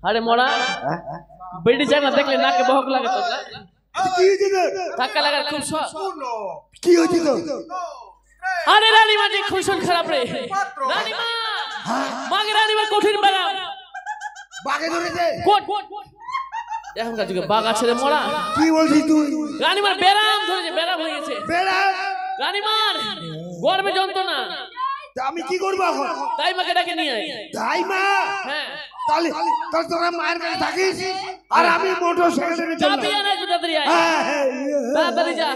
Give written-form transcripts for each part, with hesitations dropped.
আরে মোড়া বেডি জায়গা দেখলে নাকে বহক লাগে তো কি হইছে ধাক্কা লাগার খুব কি হইছে তো আরে রানীমা যে খুশন খারাপ রে রানীমা মাগে রানীমা কঠিন বেড়া বাগে ধরেছে কোট এখনকার যুগে বাঘ আছে রে মোড়া কি বলছিস তুই রানীমার বেরাম ধরেছে বেরাম হয়ে গেছে বেরাম রানীমার গর্ভে যন্ত্রণা আমি কি করব এখন তাই মাকে ডাকে নিয়ে আয় তাই মা হ্যাঁ তাহলে তোরা মায়ের কাছে থাকিস আর আমি মোটরসাইকেলে চললাম চাবি আনে তাড়াতাড়ি আয় তাড়াতাড়ি যা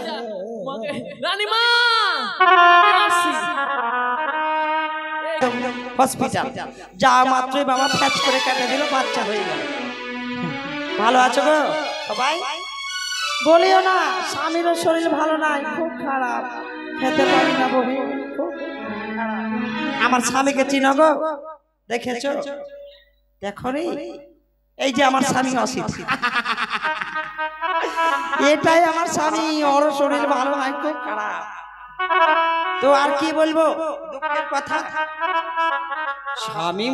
মাকে রানীমা আসছি হসপিটাল যা মাত্রই বাবা ফ্যাচ করে কেটে দিল বাচ্চা হয়ে গেল ভালো আছো গো সবাই বলিও না স্বামীরও শরীর ভালো নাই খুব খারাপ খেতে পারি না বউ আমার স্বামীকে চিনো গো দেখেছো দেখো রে এই যে আমার স্বামী অসিত এটাই আমার স্বামী ওর শরীর ভালো নাই খুব খারাপ তো আর কি বলবো দুঃখের কথা স্বামী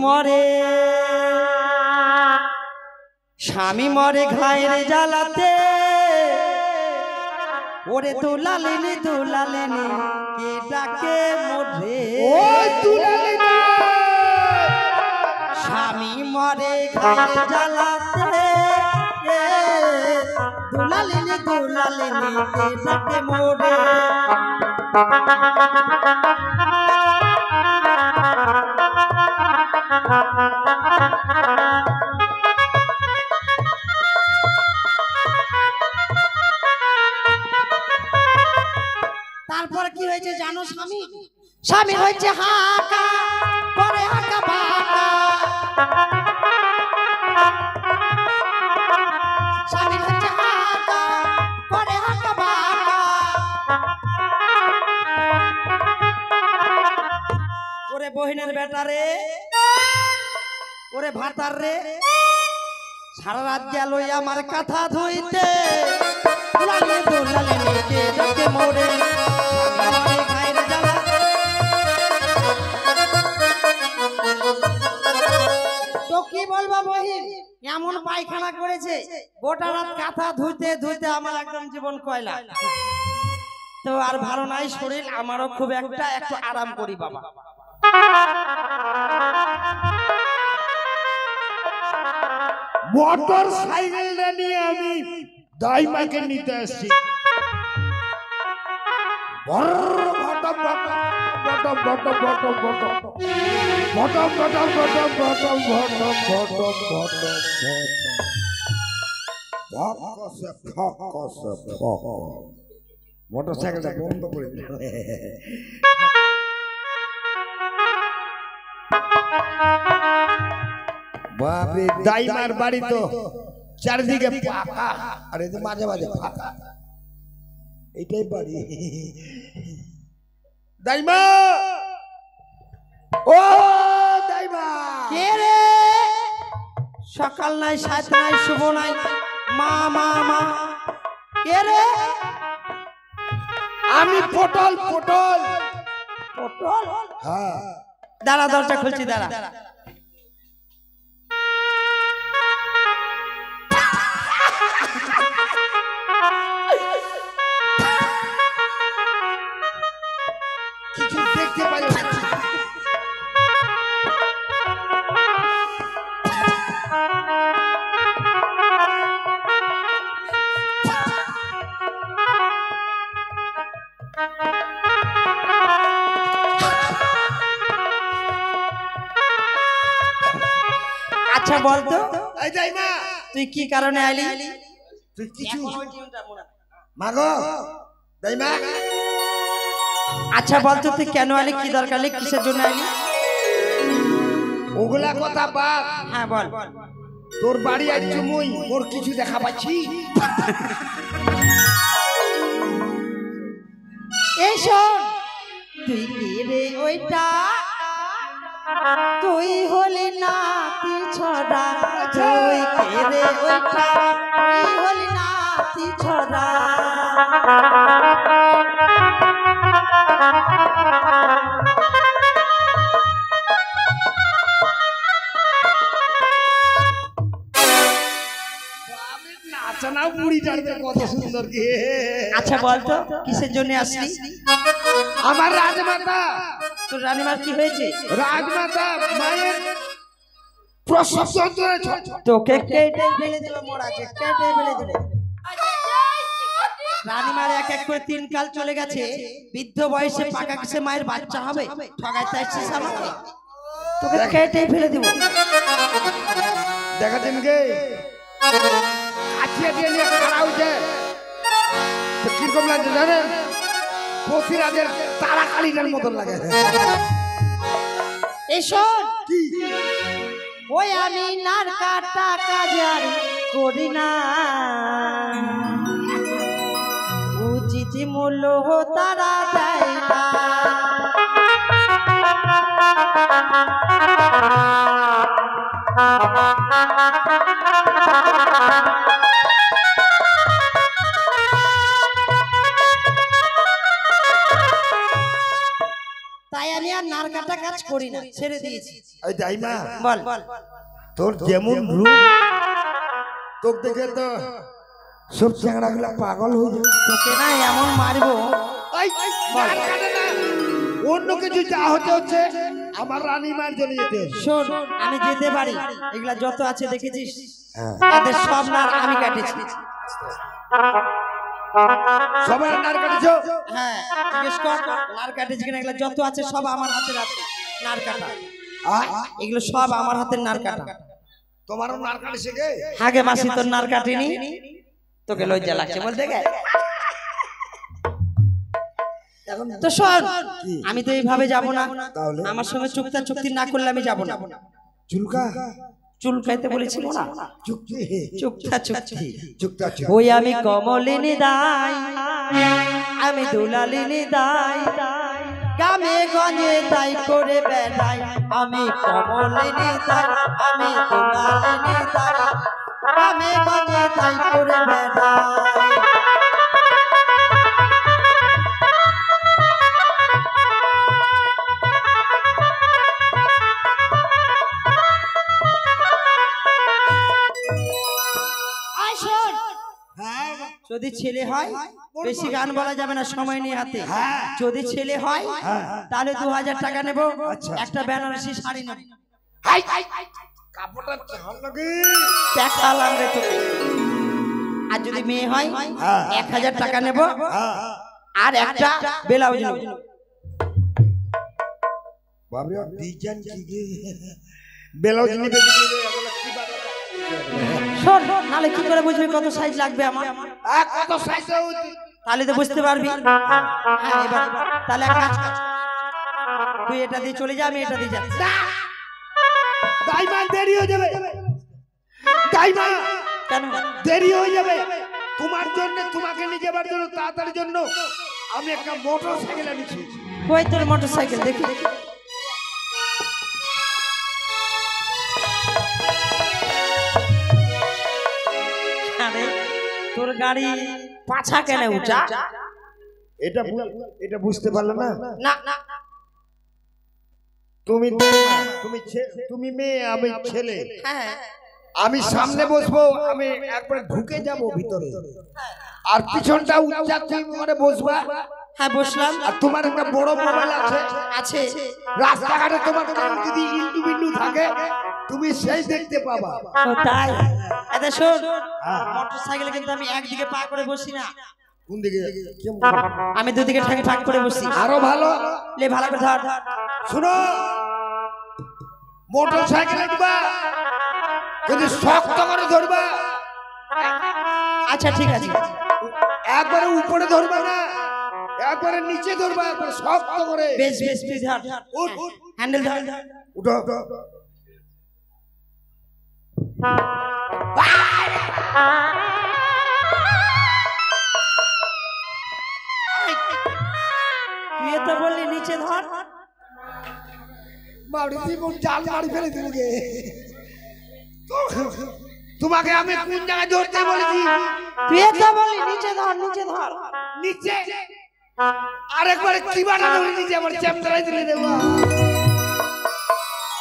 মরে ঘায়ের জ্বালাতে ওরে দুলালিনী কে ডাকে মোরে স্বামী মরে ঘায়ের জ্বালাতে দুলালিনী কে ডাকে মোরে তারপর কি হয়েছে জানো স্বামী হয়েছে হাঁকা পরে হাঁকা বাঁকা স্বামী হয়েছে হাঁকা পরে হাঁকা বাঁকা ওরে বহিনের বেটা রে ওরে ভাতার রে সারা রাত গেল আমার কাঁথা ধুইতে মোরে তো কি বলবো বহিন এমন পায়খানা করেছে গোটা রাত কাঁথা ধুইতে ধুইতে আমার একদম জীবন কয়লা তো আর ভালো নাই শরীর আমারও খুব একটু আরাম করি বাবা মোটর সাইকেল নিয়ে আমি দাইমাকে নিতে আসছি মোটর সাইকেলটা বন্ধ করে দিল বাপরে দাইমার বাড়ি তো চারিদিকে ফাঁকা আর এই মাঝে মাঝে ফাঁকা এইটাই বাড়ি দাইমা ও দাইমা কে রে সকাল নাই সাত নাই শুভ নাই মা মা মা কে রে আমি পটল পটল পটল হ্যাঁ দাঁড়া দরজা খুলছি দাঁড়া কিছু দেখতে পাই আচ্ছা বলতো এই দাইমা তুই কি কারণে আইলি তুই কিছু মাগো দাইমা আচ্ছা বলতো তুই কেন আইলি কি দরকার আইলি কিসের জন্য আইলি ওগুলা কথা বাদ হ্যাঁ বল তোর বাড়ি আইছি মুই মোর কিছু দেখা পাচ্ছি এই শোন তুই কি রে ওইটা তুই হলি না ছড়া তুই কে রে ওইটা তুই হলি না ছড়া বাচ্চা নাও মুড়ি টানবে কত সুন্দর কি। আচ্ছা বলতো কিসের জন্য আসলি? আমার রাজমাতা। তোর রানীমার কি হয়েছে? রাজমাতা মায়ের প্রসব যন্ত্রণা। তোকে কেটে ফেলে দেব, মরাছে কেটে ফেলে দেব। রানীমার এক এক করে 3 কাল চলে গেছে, বৃদ্ধ বয়সে পাকা কিসে মায়ের বাচ্চা হবে? ঠগাইতে আসছিস আমাকে, তোকে কেটে ফেলে দেব। দেখাচ্ছেন কে কাছিয়া দিয়ে নিয়ে খাড়া হয়েছে, তো কিরকম লাগছে জানেন? পথিরাজের তারা কালীদের মতন লাগে। এই শোন, ওই আমি নারকা টাকা জার করি না, উচিত মূল্য তারা দেয় না। তাই আমি আর নারকাটা কাজ করি না, ছেড়ে দিয়েছি। এই দাইমা বল, তোর যেমন রূপ, তোর দেখে তো সব চ্যাংড়া গুলা পাগল হয়ে যায়। তোকে না এমন মারবো। বল, অন্য কিছু যা হতে হচ্ছে আমার রানীমার জন্য যেতে হচ্ছে। শোন, আমি যেতে পারি, এগুলা যত আছে দেখেছিস, এদের সব নার আমি কাটেছি। সবাই নার কাটেছো? হ্যাঁ, জিজ্ঞেস কর নার কাটেছি কিনা। এগুলা যত আছে সব আমার হাতের আছে নার কাটা। এগুলো সব আমার হাতের নার কাটা। তোমারও নার কাটেছে কে? আগে মাসি তোর নার কাটিনি, তোকে লজ্জা লাগছে বলতে গে। তো শোন, আমি তো এইভাবে যাব না, আমার সঙ্গে চুক্তা চুক্তি না করলে আমি যাব না। চুলকা চুলকাইতে বলেছিল না, চুক্তি চুক্তা চুক্তি। চুক্তা ওই আমি কমলিনী দাই, আমি দুলালিনী দাই, গ্রামে গঞ্জে তাই করে বেড়াই। আমি কমলিনী দাই, আমি দুলালিনী দাই, গ্রামে গঞ্জে তাই করে বেড়াই। যদি ছেলে হয় বেশি গান বলা যাবে না, সময় নেই হাতে। যদি ছেলে হয় তাহলে 2000 টাকা নেব, একটা বেনারসি শাড়ি নেব। কাপড়টা দেখালাম রে তোকে। আর যদি মেয়ে হয় 1000 টাকা নেব, আর একটা ব্লাউজ নেব। বাবরে ডিজাইন কি গে, ব্লাউজ নিতে দিলে এগুলা কি বাবা। শোন, নালে কি করে বুঝবি কত সাইজ লাগবে আমার? কত সাইজ? তাহলে তো বুঝতে পারবি। হ্যাঁ, এবার তাহলে এক কাজ কর, তুই এটা দিয়ে চলে যা, আমি এটা দিয়ে যাচ্ছি। দাইমা দেরি হয়ে যাবে, দাইমা কেন দেরি হয়ে যাবে? তোমার জন্য, তোমাকে নিয়ে যাবার জন্য, তাড়াতাড়ির জন্য আমি একটা মোটরসাইকেল এনেছি। ওই তোর মোটরসাইকেল দেখি। আরে তোর গাড়ি পাছা কেন উঁচা? এটা বুঝতে পারলে না? না না, তুমি মেয়ে, আমি ছেলে। হ্যাঁ, আমি সামনে বসবো, আমি একবার ঢুকে যাব ভিতরে, আর পিছনটা উচ্চা তুমি মানে বসবা। হ্যাঁ বসলাম। আর তোমার একটা বড় মোবাইল আছে, আছে রাস্তাঘাটে তোমার যদি ইন্টু বিন্টু থাকে তুমি সেই দেখতে পাবা। ও তাই? এটা শোন, মোটরসাইকেলে কিন্তু আমি একদিকে পা করে বসি না। কোন দিকে? আমি দুদিকে ঠ্যাং ঠাক করে বসি। আরো ভালো, লে ভালো করে ধর। শুনো, মোটরসাইকেলে দিবা কিন্তু শক্ত করে ধরবা। আচ্ছা ঠিক আছে। একবারে উপরে ধরবা না, একবারে নিচে ধরবা, একবারে শক্ত করে। বেশ বেশ, তুই ধর, উঠ উঠ, হ্যান্ডেল ধর। উঠো। তুই তো বললি নিচে ধর। জাল মারি ফেলে দিল গে। তোমাকে আমি কোন জায়গায় ধরতে বলেছি? তুই তো বললি নিচে ধর, নিচে ধর। নিচে আরেকবার কি বাটা ধরে নিচে আমার চ্যাপটারাই দিলে দেব।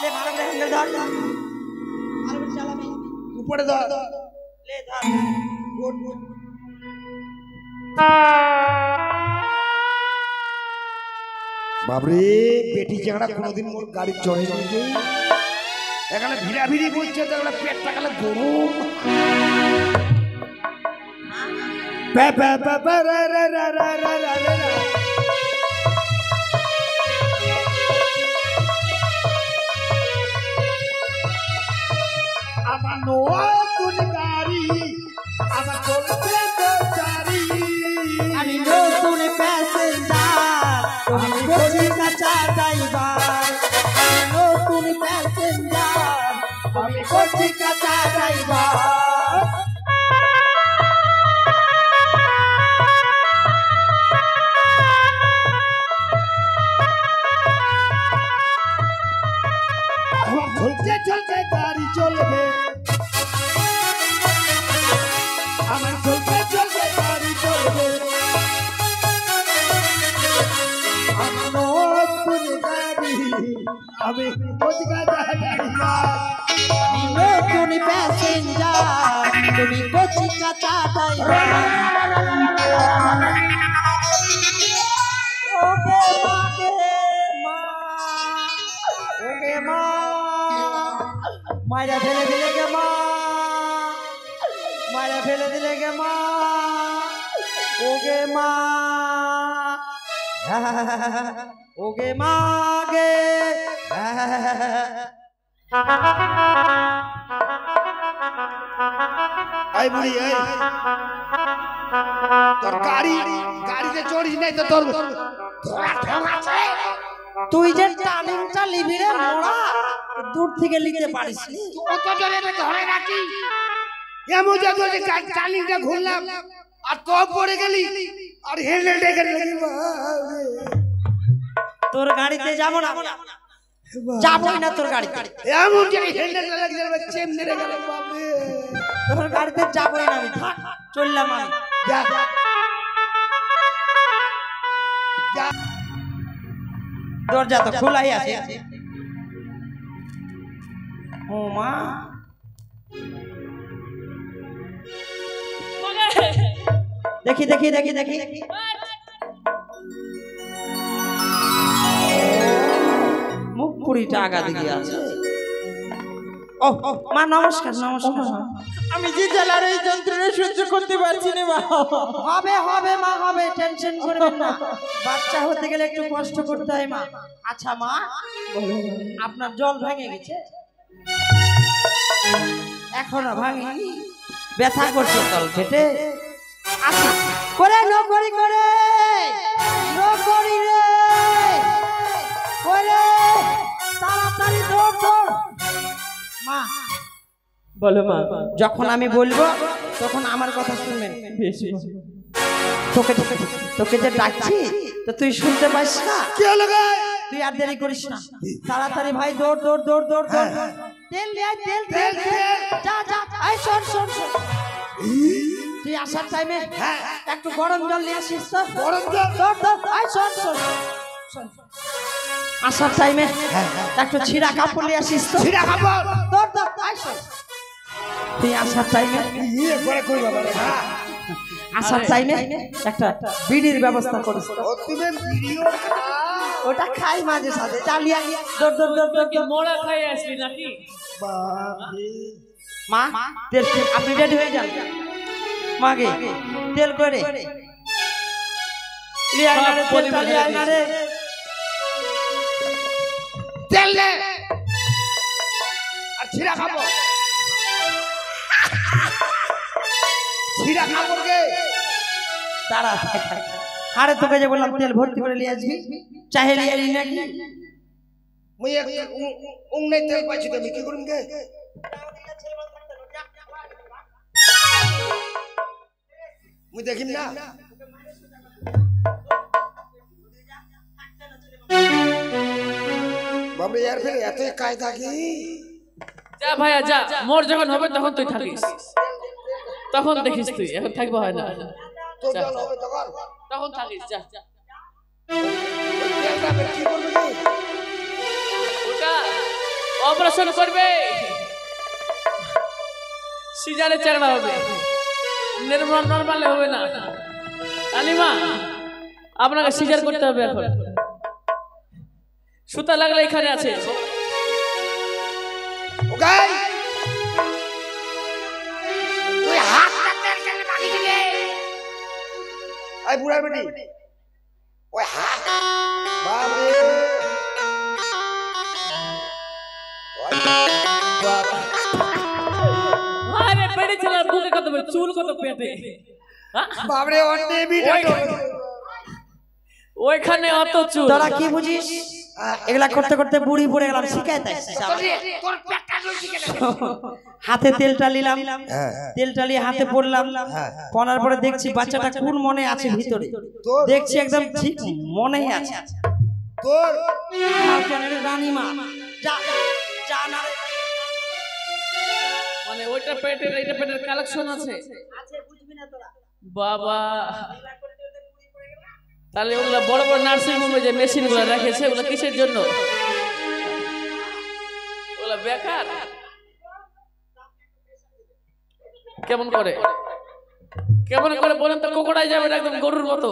লে ভালো করে হ্যান্ডেল ধর। ভালো করে চালাবি। উপরে ধর। লে ধর। বাবরে পেটি চাঁড়া কোনোদিন মোর গাড়ি চড়ে নিয়ে এখানে ভিড়া ভিড়ি বলছে তো একটা পেটটা গেলে গরম আমার নতুন গাড়ি আমার চলছে বেচারি আমি নতুন প্যাসেঞ্জার তুমি কচি কাঁচা ড্রাইভার নতুন প্যাসেঞ্জার তুমি কচি কাঁচা ড্রাইভার চলতে চলতে গাড়ি চলবে আমার চলতে চলতে গাড়ি চলবে আমার নতুন গাড়ি আমি কোচকা নতুন প্যাসেঞ্জার তুমি কচি কাঁচা ড্রাইভার ওকে মা মাইরা ফেলে দিলে গে মা মাইরা ফেলে দিলে গে মা ওগে মা ওগে মা গে এই বুড়ি এই তোর গাড়িতে চড়িস নাই তো তোর তুই যে টার্নিংটা লিবি রে মোড়া দূর থেকে লিখতে পারিস নি কত জোরে ধরে রাখি এমন যত যে টার্নিংটা ঘুরলাম আর তো পড়ে গেলি আর হেলমেট দেখে লাগি তোর গাড়িতে যাব না যাবই না তোর গাড়িতে এমন যে হেলমেট লাগি যাবে চেম মেরে গেল বাপরে তোর গাড়িতে যাবই না আমি থাক চললাম আমি যা যা দরজা তো খোলাই আছে ও মা দেখি দেখি দেখি দেখি মুখ পুরিটা আগা দিকে আছে ও মা নমস্কার নমস্কার আমি যে জ্বালার এই যন্ত্রণা সহ্য করতে পারছি না মা হবে হবে মা হবে টেনশন করবেন না বাচ্চা হতে গেলে একটু কষ্ট করতে হয় মা আচ্ছা মা আপনার জল ভেঙে গেছে এখনো ভাঙেনি ব্যথা করছে তল পেটে আচ্ছা করে নকরি করে নকরি রে করে তাড়াতাড়ি দৌড় দৌড় মা বলো মা যখন আমি বলবো তখন আমার কথা শুনবেন বেশ তোকে তোকে যে ডাকছি তো তুই শুনতে পাইস না কি হলো গে তুই আর দেরি করিস না তাড়াতাড়ি ভাই দৌড় দৌড় দৌড় দৌড় দৌড় তেল দে তেল তেল যা যা আই শোন শোন শোন তুই আসার টাইমে একটু গরম জল নিয়ে আসিস তো গরম জল? দৌড় দৌড় আই শোন শোন শোন আসার টাইমে একটু ছিঁড়া কাপড় নিয়ে আসিস তো ছিড়া কাপড় দৌড় দৌড় আই শোন তুই আসার টাইমে ইয়ে করে কই বাবা রে আসার টাইমে একটা বিড়ির ব্যবস্থা করিস তো ও তুমি ভিডিও ওটা খাই মাঝে সাথে চালিয়ে দৌড় দৌড় দৌড় দৌড় কি মোড়া খাই আসলি নাকি বাপরে মা তেল আপনি রেডি হয়ে যান মাগে তেল করে লিয়ে আয় না রে, তেলটা লিয়ে আয় না রে তেল দে আর ছিড়া কাপড় ছিড়া কাপড় গে দাঁড়া আরে তোকে যে বললাম তেল ভর্তি করে নিয়ে আসবি চাহে নিয়ে আলি নাকি মুই এক উং নাই তেল পাইছি তুমি কি করুম গে মুই দেখিম না বাবরে यार ফের এত কায়দা কি যা ভাইয়া যা মোর যখন হবে তখন তুই থাকিস তখন দেখিস তুই এখন থাকবো হয় না তো জল হবে তখন তখন থাকিস যা যা ওই তেলটা ফের কি করবে কি ওটা অপারেশন করবে সিজারে চারবা হবে নরমাল হবে না রানীমা, আপনাকে সিজার করতে হবে এখন। সুতা লাগলে এখানে আছে। ওগাই তুই হাত কাটতে গেলে বাকি থেকে আই বুড়া বেটি ওই হাত বাপ রে আরে পেটে ছিল বুকে কত চুল কত পেটে বাপ রে অন্নে বিটা ওইখানে অত চুল। তোরা কি বুঝিস? এগুলা করতে করতে বুড়ি পড়ে গেলাম, শিখাই তাই তোর পেটটা জ্বলছে কেন? হাতে তেলটা নিলাম, তেলটা নিয়ে হাতে পড়লাম, পড়ার পরে দেখছি বাচ্চাটা কোন মনে আছে ভিতরে, দেখছি একদম ঠিক মনেই আছে। তোর রানীমা যা যা না রে। মানে ওইটা পেটের এইটা পেটের কালেকশন আছে বুঝবি না তোরা বাবা। তাহলে ওগুলা বড় বড় নার্সিং হোমে যে মেশিন গুলো রেখেছে ওগুলো কিসের জন্য? ওগুলা বেকার। কেমন করে বলেন তো? কোকড়াই যাবে একদম গরুর মতো।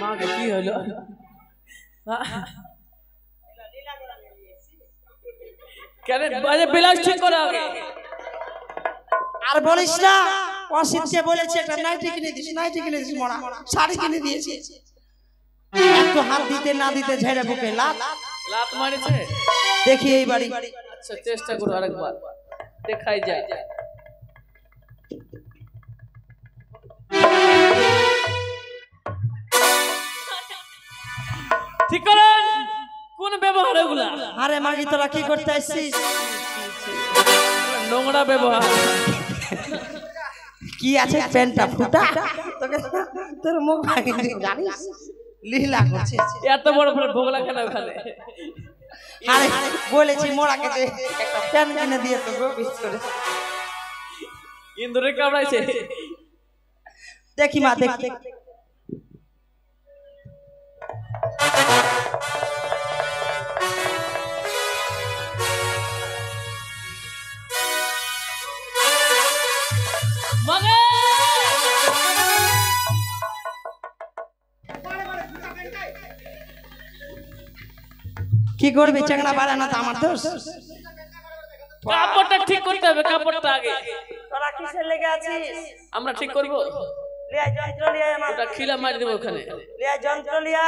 মাকে কি হলো? কেন ব্লাউজ ঠিক করো আগে। আর বলিস না, অসিতকে বলেছি একটা নাইটি কিনে দিস, নাইটি কিনে দিস, মরা শাড়ি কিনে দিয়েছি। একটু হাত দিতে না দিতে ঝেড়ে বুকে লাত মারিছে। দেখি এই বাড়ি। আচ্ছা চেষ্টা করো আরেকবার, দেখাই যায়। ঠিক করেন কোন ব্যবহার এগুলা? আরে মাগি তোরা কি করতে আসছিস? নোংরা ব্যবহার। কি আছে প্যান্টটা ফুটা, তোর মুখ ভাঙি জানিস লীলা করছে। এত বড় বড় ভোগলা কেন ওখানে? আরে বলেছি মোড়াকে যে একটা প্যান্ট কিনে দিয়ে তো গো বিশ করে। ইন্দুরে কামড়াইছে। দেখি মা দেখি। কি করবি? চেংড়া বাড়ানো তো আমার দোষ। কাপড়টা ঠিক করতে হবে, কাপড়টা আগে। তোরা কিসের লেগে আছিস? আমরা ঠিক করব। লিয়া যন্ত্র লিয়া আমার। ওটা খিলা মারি দেব ওখানে। লিয়া যন্ত্র লিয়া।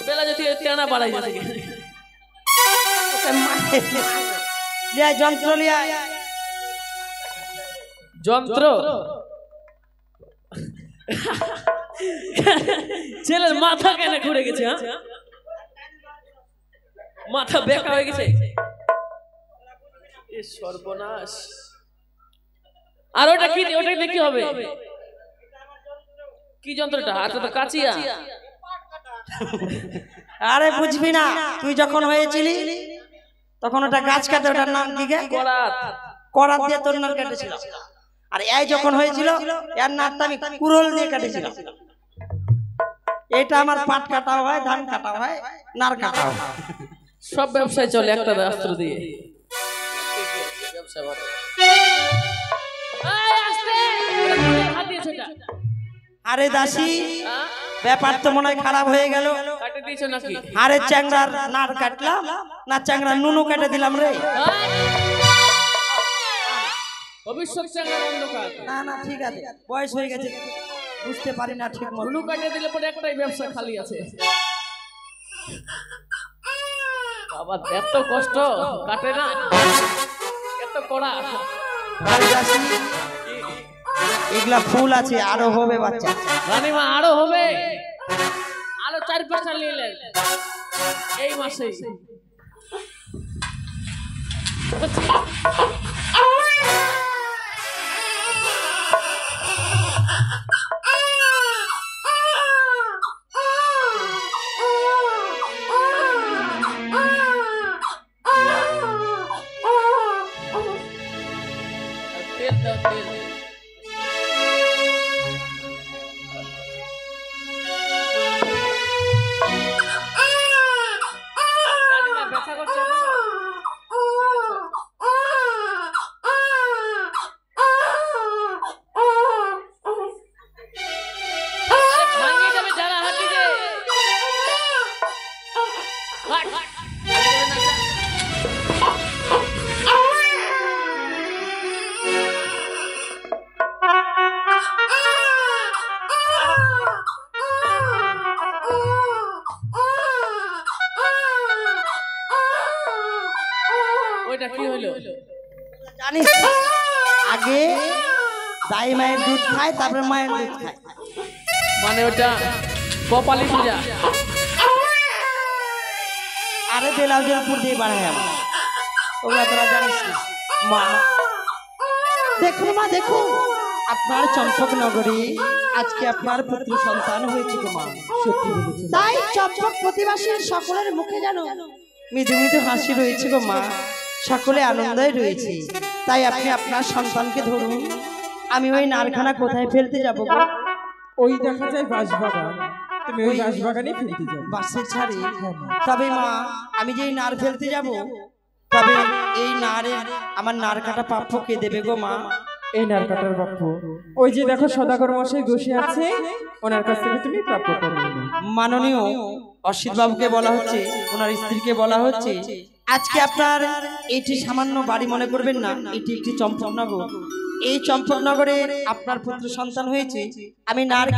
বেলা যদি তেনা বাড়াই যাচ্ছে। লিয়া যন্ত্র লিয়া। যন্ত্র ছেলের মাথা কেন ঘুরে গেছে? হ্যাঁ মাথা বেঁকা হয়ে গেছে। এ সর্বনাশ। আর ওটা কি? ওটা কি হবে? কি যন্ত্রটা? হাতে তো কাচিয়া। আরে বুঝবি না, তুই যখন হয়েছিলি তখন ওটা গাছ কাটে, ওটার নাম কি? করাত। করাত দিয়ে তোর নাম কেটেছিল। আর এই যখন হয়েছিল এর নামটা আমি কুড়োল দিয়ে কেটেছিলাম। এটা আমার পাট কাটাও হয়, ধান কাটাও হয়, নার কাটাও হয়। সব ব্যবসায় চলে একটা অস্ত্র দিয়ে। আরে দাসী, ব্যাপার তো মনে হয় খারাপ হয়ে গেল। আরে চ্যাংড়ার নার কাটলাম না, চ্যাংড়ার নুনু কেটে দিলাম রে। ভবিষ্যৎ চ্যাংড়ার অন্ধকার। না না ঠিক আছে, বয়স হয়ে গেছে, বুঝতে পারি না ঠিক মতো। নুনু কাটে দিলে পরে একটাই ব্যবসা খালি আছে। বাবা এত কষ্ট, কাটে না, এত কড়া। এগুলা ফুল আছে, আরো হবে বাচ্চা। রানীমা আরো হবে, আরো 4-5টা নিলেন এই মাসে। আগে দাই মায়ের দুধ খায় তারপরে মায়ের দুধ খায়। মানে ওটা কপালি পূজা। আরে ব্লাউজের উপর দিয়ে বাড়ায় আমার, ওগুলা তোরা জানিস না। মা দেখুন মা দেখুন, আপনার চম্পক নগরী আজকে আপনার পুত্র সন্তান হয়েছে গো মা। সত্যি বলেছেন। তাই চম্পক প্রতিবাসীর সকলের মুখে যেন মৃদু মৃদু হাসি রয়েছে গো মা, সকলে আনন্দই রয়েছে। তাই আপনি আপনার সন্তানকে ধরুন, আমি ওই নারখানা কোথায় ফেলতে যাব গো? ওই দেখা যায় বাঁশবাগান, তুমি ওই বাঁশবাগানে ফেলতে যাবে। বাসের ছাড়ে? তবে মা আমি যে এই নার ফেলতে যাব, তবে এই নারের আমার নার কাটা প্রাপ্য কে দেবে গো মা? এই নারকাটার প্রাপ্য ওই যে দেখো সদাগর মশাই বসে আছে, ওনার কাছ থেকে তুমি প্রাপ্য করে নেবে। মাননীয় অসিত বাবুকে বলা হচ্ছে, ওনার স্ত্রীকে বলা হচ্ছে, আজকে আপনার এটি সামান্য বাড়ি মনে করবেন না, এটি একটি চম্পকনগর। এই চম্পকনগরে আপনার পুত্র সন্তান হয়েছে, আমি নার